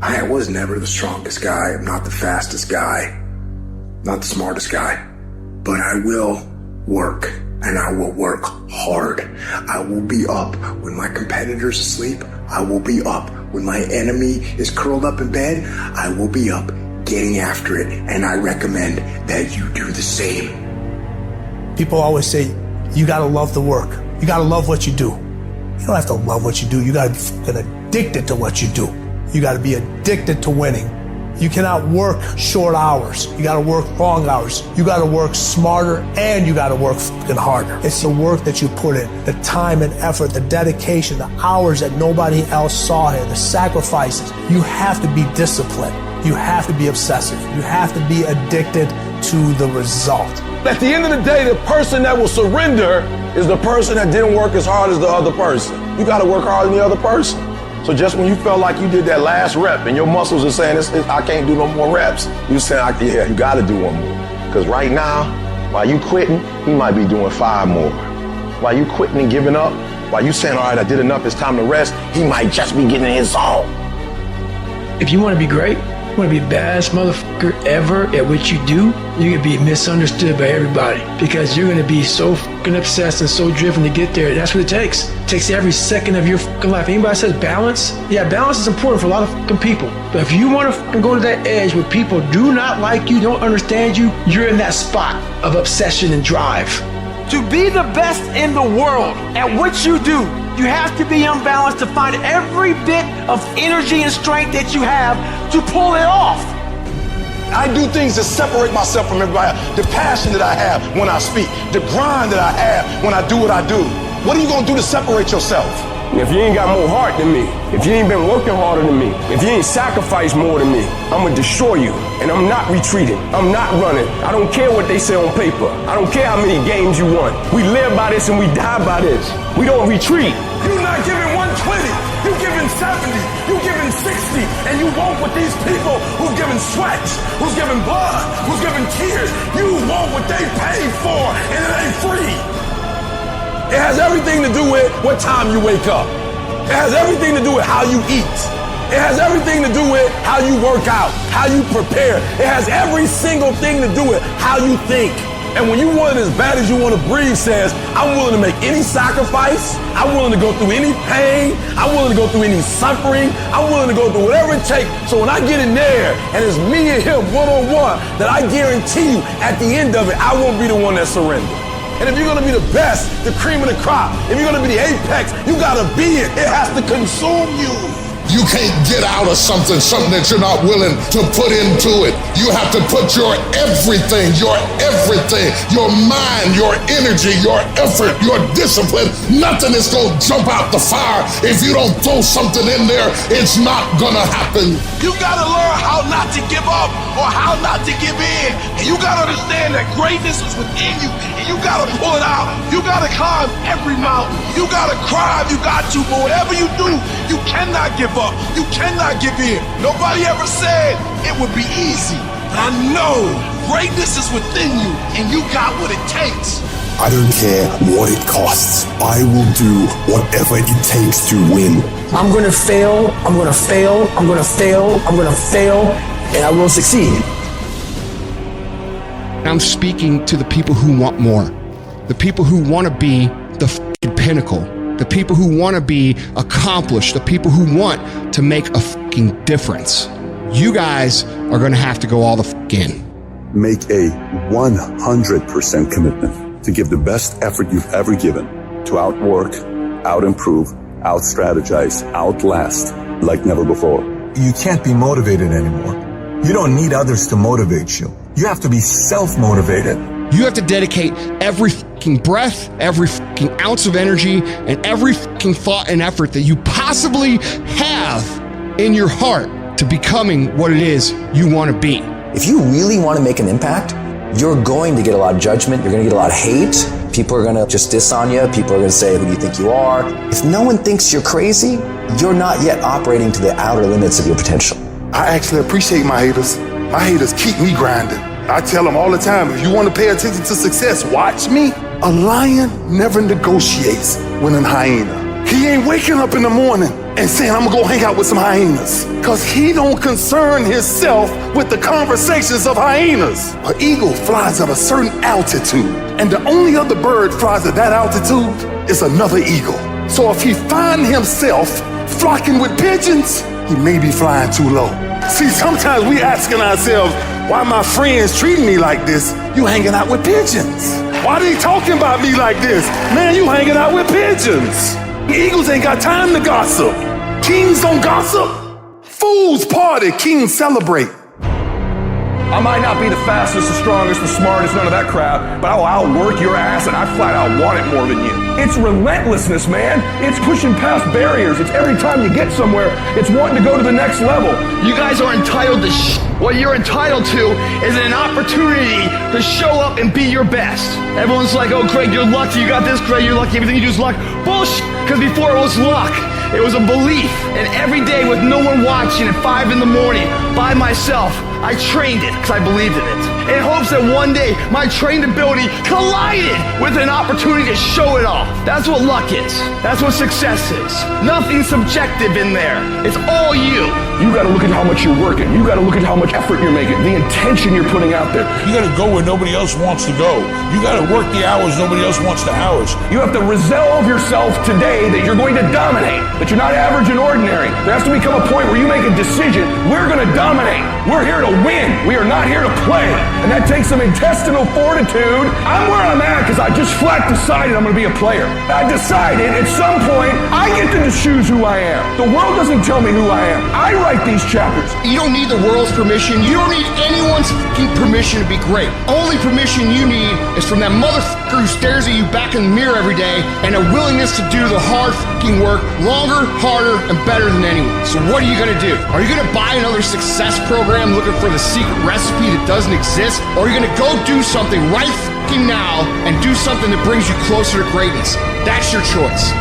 I was never the strongest guy. I'm not the fastest guy, not the smartest guy, but I will work, and I will work hard. I will be up when my competitor's asleep. I will be up when my enemy is curled up in bed. I will be up getting after it, and I recommend that you do the same. People always say, you gotta love the work. You gotta love what you do. You don't have to love what you do. You gotta be fucking addicted to what you do. You gotta be addicted to winning. You cannot work short hours. You gotta work long hours. You gotta work smarter, and you gotta work fucking harder. It's the work that you put in, the time and effort, the dedication, the hours that nobody else saw here, the sacrifices. You have to be disciplined. You have to be obsessive. You have to be addicted to the result. At the end of the day, the person that will surrender is the person that didn't work as hard as the other person. You gotta work harder than the other person. So just when you felt like you did that last rep and your muscles are saying, I can't do no more reps, you say, yeah, you gotta do one more. Because right now, while you quitting, he might be doing 5 more. While you quitting and giving up, while you saying, all right, I did enough, it's time to rest, he might just be getting in his zone. If you want to be great, you want to be the baddest motherfucker ever at what you do, you're going to be misunderstood by everybody because you're going to be so fucking obsessed and so driven to get there. That's what it takes. It takes every second of your fucking life. Anybody says balance? Yeah, balance is important for a lot of fucking people. But if you want to fucking go to that edge where people do not like you, don't understand you, you're in that spot of obsession and drive. To be the best in the world at what you do, you have to be unbalanced to find every bit of energy and strength that you have to pull it off. I do things to separate myself from everybody else. The passion that I have when I speak, the grind that I have when I do what I do. What are you gonna do to separate yourself? If you ain't got more heart than me, if you ain't been working harder than me, if you ain't sacrificed more than me, I'm gonna destroy you. And I'm not retreating. I'm not running. I don't care what they say on paper. I don't care how many games you won. We live by this and we die by this. We don't retreat. You're not giving 120. You're giving 70. You're giving 60. And you want what these people who's giving sweat, who's giving blood, who's giving tears, you want what they paid for, and it ain't free. It has everything to do with what time you wake up. It has everything to do with how you eat. It has everything to do with how you work out, how you prepare. It has every single thing to do with how you think. And when you want it as bad as you want to breathe says, I'm willing to make any sacrifice. I'm willing to go through any pain. I'm willing to go through any suffering. I'm willing to go through whatever it takes. So when I get in there and it's me and him one-on-one, that I guarantee you at the end of it, I won't be the one that surrenders. And if you're gonna be the best, the cream of the crop, if you're gonna be the apex, you gotta be it. It has to consume you. You can't get out of something that you're not willing to put into it. You have to put your everything, your mind, your energy, your effort, your discipline. Nothing is gonna jump out the fire. If you don't throw something in there, it's not gonna happen. You gotta learn how not to give up or how not to give in. And you gotta understand that greatness is within you. And you gotta pull it out. You gotta climb every mountain. You gotta cry if you got to, but whatever you do, you cannot give up. You cannot give in. Nobody ever said it would be easy. But I know greatness is within you and you got what it takes. I don't care what it costs. I will do whatever it takes to win. I'm going to fail, I'm going to fail, I'm going to fail, I'm going to fail, and I will succeed. I'm speaking to the people who want more, the people who want to be the f***ing pinnacle, the people who want to be accomplished, the people who want to make a f***ing difference. You guys are going to have to go all the f*** in. Make a 100% commitment to give the best effort you've ever given to outwork, out-improve, out-strategize, outlast like never before. You can't be motivated anymore. You don't need others to motivate you. You have to be self-motivated. You have to dedicate every fucking breath, every fucking ounce of energy, and every fucking thought and effort that you possibly have in your heart to becoming what it is you want to be. If you really want to make an impact, you're going to get a lot of judgment. You're going to get a lot of hate. People are going to just diss on you. People are going to say, who do you think you are? If no one thinks you're crazy, you're not yet operating to the outer limits of your potential. I actually appreciate my haters. My haters keep me grinding. I tell them all the time, if you want to pay attention to success, watch me. A lion never negotiates with a hyena. He ain't waking up in the morning and saying, I'm gonna go hang out with some hyenas. Cause he don't concern himself with the conversations of hyenas. An eagle flies at a certain altitude, and the only other bird flies at that altitude is another eagle. So if he find himself flocking with pigeons, he may be flying too low. See, sometimes we asking ourselves, why my friends treating me like this? You hanging out with pigeons. Why they talking about me like this? Man, you hanging out with pigeons. Eagles ain't got time to gossip. Kings don't gossip. Fools party, kings celebrate. I might not be the fastest, the strongest, the smartest, none of that crap, but I'll outwork your ass and I flat out want it more than you. It's relentlessness, man. It's pushing past barriers. It's every time you get somewhere, it's wanting to go to the next level. You guys are entitled to What you're entitled to is an opportunity to show up and be your best. Everyone's like, oh, Craig, you're lucky. You got this, Craig, you're lucky. Everything you do is luck. Bullshit, because before it was luck. It was a belief. And every day with no one watching at 5 in the morning by myself, I trained it because I believed in it. In hopes that one day my trained ability collided with an opportunity to show it off. That's what luck is. That's what success is. Nothing subjective in there. It's all you. You gotta look at how much you're working. You gotta look at how much effort you're making, the intention you're putting out there. You gotta go where nobody else wants to go. You gotta work the hours nobody else wants the hours. You have to resolve yourself today that you're going to dominate, that you're not average and ordinary. There has to become a point where you make a decision. We're gonna dominate. We're here to win. We are not here to play. And that takes some intestinal fortitude. I'm where I'm at because I just flat decided I'm gonna be a player. I decided at some point I get to choose who I am. The world doesn't tell me who I am. I write these chapters. You don't need the world's permission. You don't need anyone's fucking permission to be great. Only permission you need is from that motherfucker who stares at you back in the mirror every day and a willingness to do the hard fucking work longer, harder, and better than anyone. So what are you gonna do? Are you gonna buy another success program looking for the secret recipe that doesn't exist? Or are you gonna go do something right fucking now and do something that brings you closer to greatness? That's your choice.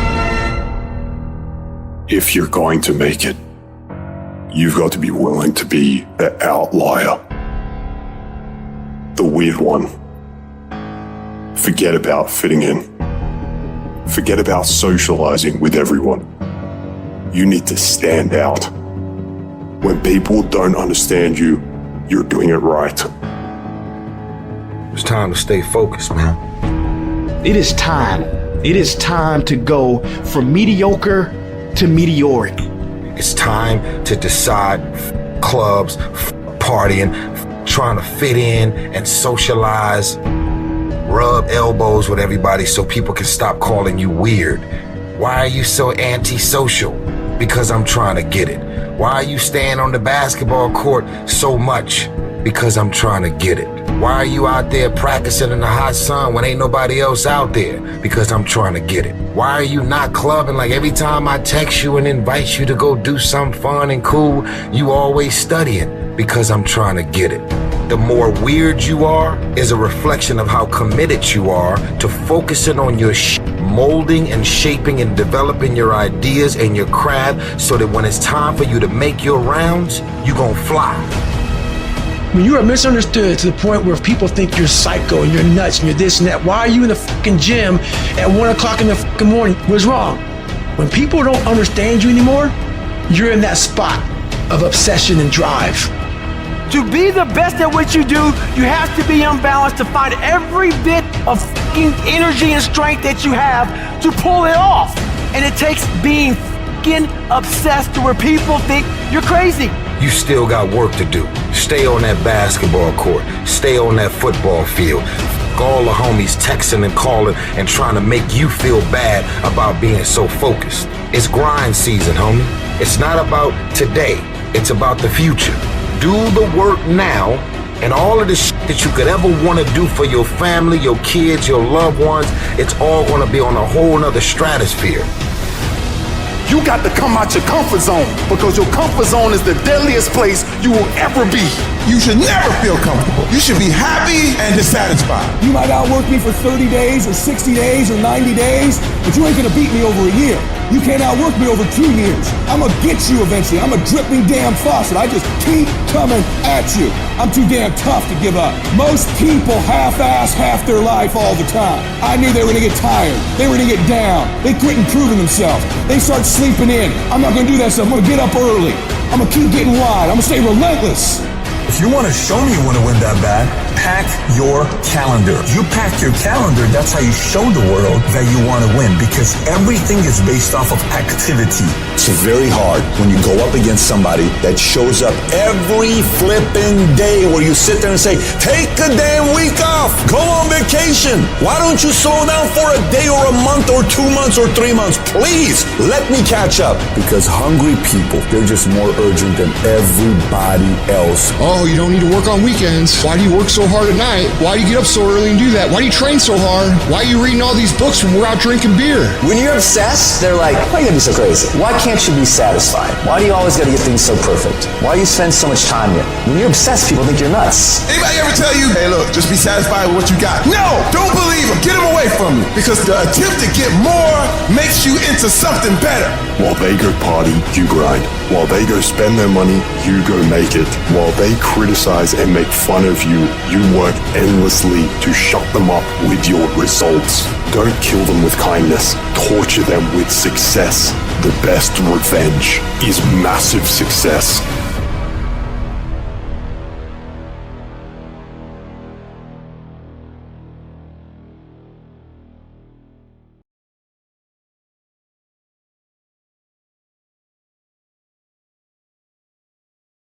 If you're going to make it, you've got to be willing to be the outlier, the weird one. Forget about fitting in. Forget about socializing with everyone. You need to stand out. When people don't understand you, you're doing it right. It's time to stay focused, man. It is time. It is time to go from mediocre to meteoric. It's time to decide clubs, partying, trying to fit in and socialize, rub elbows with everybody so people can stop calling you weird. Why are you so antisocial? Because I'm trying to get it. Why are you staying on the basketball court so much? Because I'm trying to get it. Why are you out there practicing in the hot sun when ain't nobody else out there? Because I'm trying to get it. Why are you not clubbing like every time I text you and invite you to go do something fun and cool, you always studying? Because I'm trying to get it. The more weird you are is a reflection of how committed you are to focusing on your molding and shaping and developing your ideas and your craft so that when it's time for you to make your rounds, you gon' fly. When you are misunderstood to the point where people think you're psycho and you're nuts and you're this and that, why are you in the fucking gym at 1 o'clock in the fucking morning? What's wrong? When people don't understand you anymore, you're in that spot of obsession and drive. To be the best at what you do, you have to be unbalanced to find every bit of fucking energy and strength that you have to pull it off. And it takes being fucking obsessed to where people think you're crazy. You still got work to do. Stay on that basketball court. Stay on that football field. All the homies texting and calling and trying to make you feel bad about being so focused. It's grind season, homie. It's not about today. It's about the future. Do the work now, and all of the shit that you could ever want to do for your family, your kids, your loved ones, it's all going to be on a whole nother stratosphere. You got to come out your comfort zone because your comfort zone is the deadliest place you will ever be. You should never feel comfortable. You should be happy and dissatisfied. You might outwork me for 30 days or 60 days or 90 days, but you ain't gonna beat me over a year. You can't outwork me over 2 years. I'm gonna get you eventually. I'm a dripping damn faucet. I just keep coming at you. I'm too damn tough to give up. Most people half-ass half their life all the time. I knew they were gonna get tired. They were gonna get down. They quit improving themselves. They start sleeping in. I'm not gonna do that stuff. I'm gonna get up early. I'm gonna keep getting wide. I'm gonna stay relentless. If you want to show me you want to win that bad, pack your calendar. You pack your calendar, that's how you show the world that you want to win, because everything is based off of activity. It's very hard when you go up against somebody that shows up every flipping day where you sit there and say, take a damn week off, go on vacation. Why don't you slow down for a day or a month or 2 months or 3 months? Please, let me catch up. Because hungry people, they're just more urgent than everybody else. Oh, you don't need to work on weekends. Why do you work so hard at night? Why do you get up so early and do that? Why do you train so hard? Why are you reading all these books when we're out drinking beer? When you're obsessed, they're like, why are you gonna be so crazy? Why can't you be satisfied? Why do you always gotta get things so perfect? Why do you spend so much time here? When you're obsessed, people think you're nuts. Anybody ever tell you, hey look, just be satisfied with what you got? No, don't believe them. Get them away from you. Because the attempt to get more makes you into something better. While they go party, you grind. While they go spend their money, you go make it. While they criticize and make fun of you, you work endlessly to shut them up with your results. Don't kill them with kindness. Torture them with success. The best revenge is massive success.